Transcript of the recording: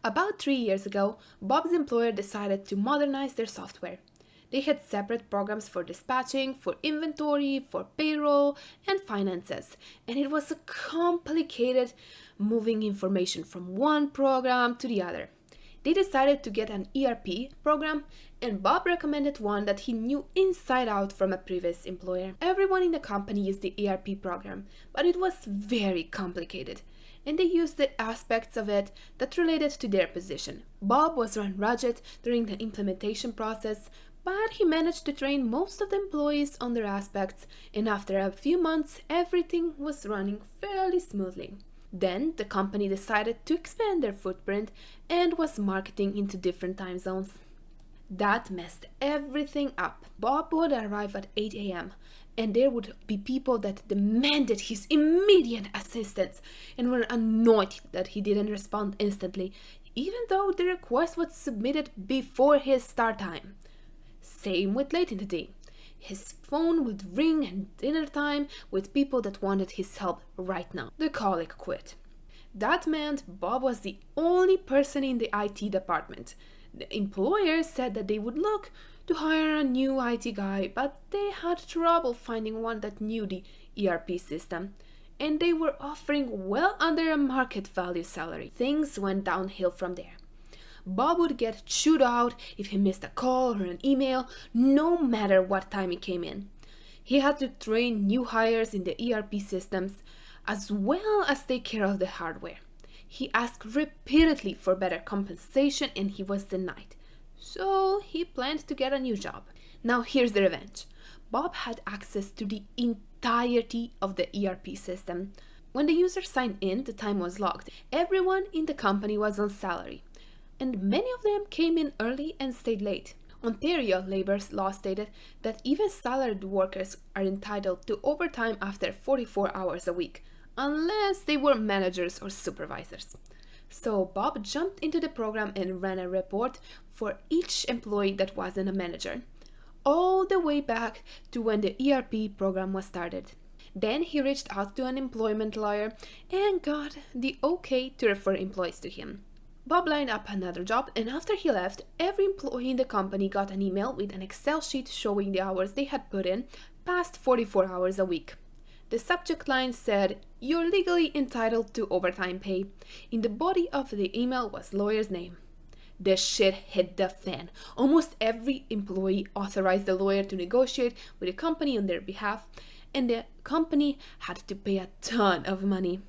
About 3 years ago, Bob's employer decided to modernize their software. They had separate programs for dispatching, for inventory, for payroll, and finances, and it was a complicated moving information from one program to the other. They decided to get an ERP program, and Bob recommended one that he knew inside out from a previous employer. Everyone in the company used the ERP program, but it was very complicated, and they used the aspects of it that related to their position. Bob was run ragged during the implementation process, but he managed to train most of the employees on their aspects, and after a few months, everything was running fairly smoothly. Then the company decided to expand their footprint and was marketing into different time zones. That messed everything up. Bob would arrive at 8 a.m., and there would be people that demanded his immediate assistance and were annoyed that he didn't respond instantly, even though the request was submitted before his start time. Same with late in the day. His phone would ring at dinner time with people that wanted his help right now. The colleague quit. That meant Bob was the only person in the IT department. The employer said that they would look to hire a new IT guy, but they had trouble finding one that knew the ERP system, and they were offering well under a market value salary. Things went downhill from there. Bob would get chewed out if he missed a call or an email, no matter what time he came in. He had to train new hires in the ERP systems as well as take care of the hardware. He asked repeatedly for better compensation and he was denied. So he planned to get a new job. Now here's the revenge. Bob had access to the entirety of the ERP system. When the user signed in, the time was logged. Everyone in the company was on salary, and many of them came in early and stayed late. Ontario labor law stated that even salaried workers are entitled to overtime after 44 hours a week, unless they were managers or supervisors. So Bob jumped into the program and ran a report for each employee that wasn't a manager, all the way back to when the ERP program was started. Then he reached out to an employment lawyer and got the okay to refer employees to him. Bob lined up another job, and after he left, every employee in the company got an email with an Excel sheet showing the hours they had put in past 44 hours a week. The subject line said, "You're legally entitled to overtime pay." In the body of the email was lawyer's name. The shit hit the fan. Almost every employee authorized the lawyer to negotiate with the company on their behalf, and the company had to pay a ton of money.